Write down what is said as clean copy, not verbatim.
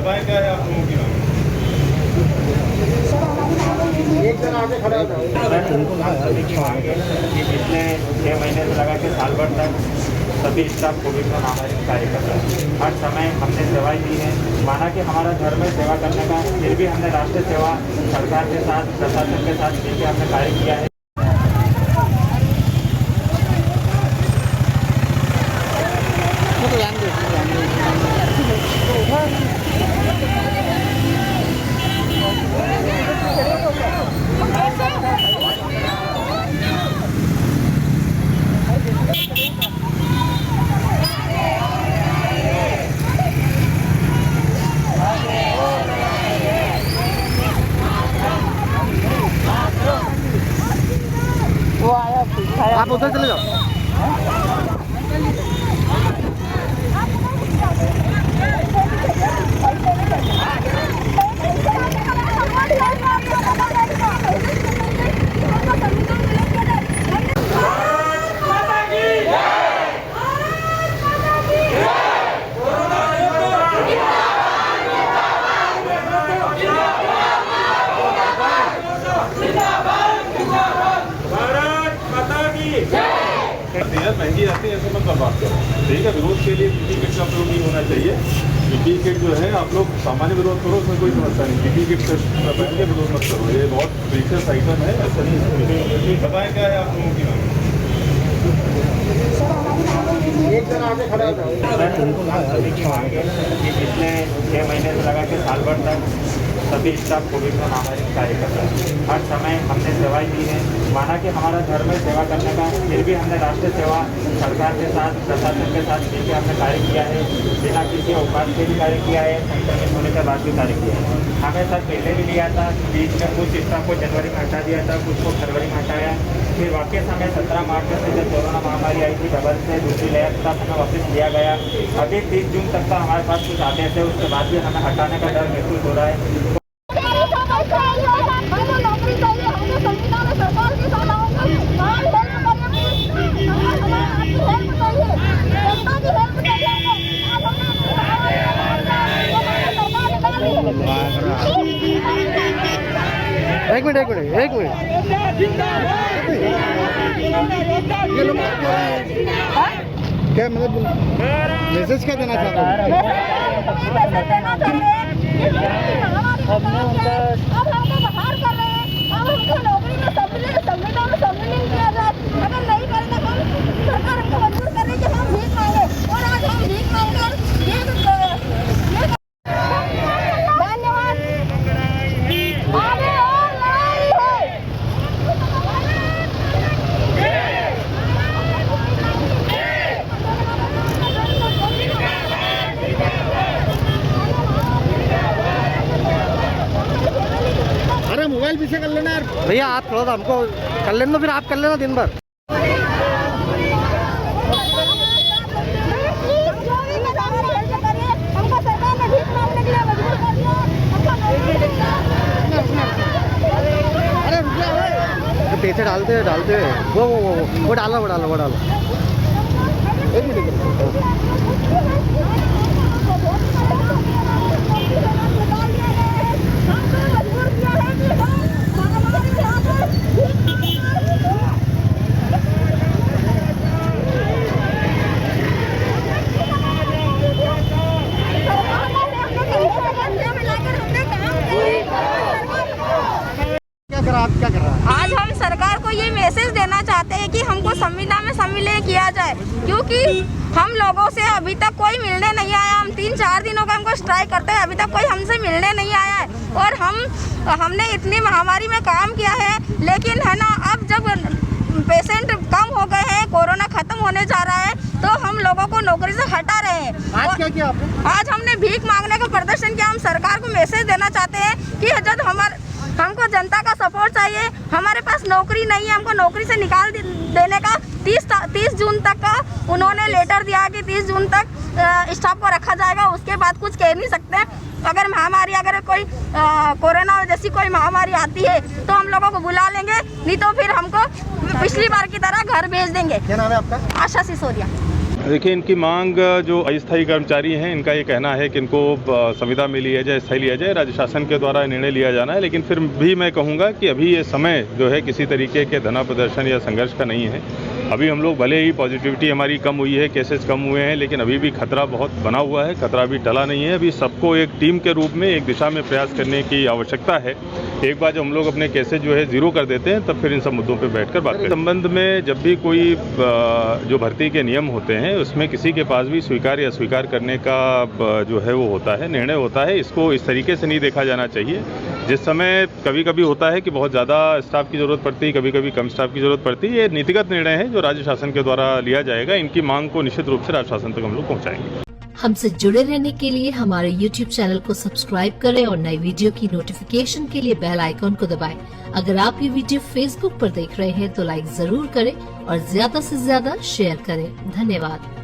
दबाएं क्या है आप लोगों की मांग? एक जन आगे खड़ा होता है। सभी की मांग है कि पिछले 6 महीने से लगा के साल भर तक सभी स्टाफ कोविड महामारी में कार्य कर रहा है। हर समय हमने सेवाएं दी हैं, माना कि हमारा धर्म है सेवा करने का, फिर भी हमने राष्ट्रीय सेवा सरकार के साथ प्रशासन के साथ मिलकर हमने कार्य किया है। आप उधर चले जाओ। महंगी आती है, ऐसे मत बात करो, ठीक है। विरोध के लिए पीपी किट का प्रयोग नहीं होना चाहिए। पीपी किट जो है आप लोग सामान्य विरोध करो, उसमें कोई समस्या नहीं। पीपी किट पहन के विरोध मत करो, ये बहुत प्रीशियस आइटम है, ऐसा नहीं। दबाएं क्या है आप लोगों की मांग? एक जन आगे खड़ा होता है। सभी की मांग है कि पिछले 6 महीने से लगा के साल भर तक सभी स्टाफ कोविड महामारी में कार्य कर रहा है। हर समय हमने सेवाएं दी हैं, माना कि हमारा धर्म है सेवा करने का, फिर भी हमने राष्ट्रीय सेवा सरकार के साथ प्रशासन के साथ मिलकर हमने कार्य किया है। बिना किसी अवकाश के भी कार्य किया है, संक्रमित होने के बाद भी कार्य किया है। हमें साथ पहले भी लिया था, बीच में कुछ स्टाफ को जनवरी में हटा दिया था, कुछ को फरवरी में हटाया। फिर वापस हमें 17 मार्च से जब कोरोना महामारी आई थी डबल से दूसरी लहर तक हमें वापस लिया गया। अभी 30 जून तक का हमारे पास कुछ आदेश है, उसके बाद भी हमें हटाने का डर महसूस हो रहा है। एक मिनट ये लोग क्या मतलब मैसेज क्या देना चाहते हैं? अब हमको बाहर कर रहे हैं, अब हमको नौकरी में संविधान में सम्मिलित किया जाए। अगर नहीं करेंगे हम, सरकार हमको मजबूर कर रही है कि हम भीख मांगे, और आज हम भीख मांगकर धन्यवाद। आगे और लड़ाई है। अरे मोबाइल पीछे कर लेना यार भैया, आप थोड़ा सा हमको कर लेना, तो फिर आप कर लेना दिन भर। अरे पैसे डालते वो डालो। एक मिनट क्या कर रहा है? आज हम सरकार को ये मैसेज देना चाहते हैं कि हमको संविधान में सम्मिलित किया जाए, क्योंकि हम लोगों से अभी तक कोई मिलने नहीं आया। हम 3-4 दिनों का हमको स्ट्राइक करते हैं, अभी तक कोई हमसे मिलने नहीं आया है। और हमने इतनी महामारी में काम किया है, लेकिन है ना, अब जब पेशेंट कम हो गए हैं, कोरोना खत्म होने जा रहा है, तो हम लोगों को नौकरी से हटा रहे हैं। आज क्या किया आपने? आज हमने भीख मांगने का प्रदर्शन किया। हम सरकार को मैसेज देना चाहते हैं कि जब हमको जनता का सपोर्ट चाहिए, हमारे पास नौकरी नहीं है, हमको नौकरी से निकाल देने का 30 जून तक का उन्होंने लेटर दिया कि 30 जून तक स्टाफ को रखा जाएगा, उसके बाद कुछ कह नहीं सकते। अगर महामारी, अगर कोई कोरोना जैसी कोई महामारी आती है तो हम लोगों को बुला लेंगे, नहीं तो फिर हमको पिछली बार की तरह घर भेज देंगे। क्या नाम है आपका? आशा सिसोदिया। देखिए, इनकी मांग जो अस्थायी कर्मचारी हैं, इनका ये कहना है कि इनको संविदा में लिया जाए, स्थायी लिया जाए। राज्य शासन के द्वारा निर्णय लिया जाना है, लेकिन फिर भी मैं कहूँगा कि अभी ये समय जो है किसी तरीके के धरना प्रदर्शन या संघर्ष का नहीं है। अभी हम लोग भले ही पॉजिटिविटी हमारी कम हुई है, केसेस कम हुए हैं, लेकिन अभी भी खतरा बहुत बना हुआ है, खतरा अभी टला नहीं है। अभी सबको एक टीम के रूप में एक दिशा में प्रयास करने की आवश्यकता है। एक बार जब हम लोग अपने केसेस जो है जीरो कर देते हैं, तब फिर इन सब मुद्दों पर बैठकर बात करें। संबंध में जब भी कोई जो भर्ती के नियम होते हैं, उसमें किसी के पास भी स्वीकार या अस्वीकार करने का जो है वो होता है, निर्णय होता है। इसको इस तरीके से नहीं देखा जाना चाहिए। जिस समय कभी कभी होता है कि बहुत ज़्यादा स्टाफ की ज़रूरत पड़ती है, कभी कभी कम स्टाफ की ज़रूरत पड़ती है, ये नीतिगत निर्णय है जो राज्य शासन के द्वारा लिया जाएगा। इनकी मांग को निश्चित रूप से राज्य शासन तक हम लोग पहुँचाएंगे। हमसे जुड़े रहने के लिए हमारे YouTube चैनल को सब्सक्राइब करें और नई वीडियो की नोटिफिकेशन के लिए बेल आइकॉन को दबाएं। अगर आप ये वीडियो Facebook पर देख रहे हैं तो लाइक जरूर करें और ज्यादा से ज्यादा शेयर करें। धन्यवाद।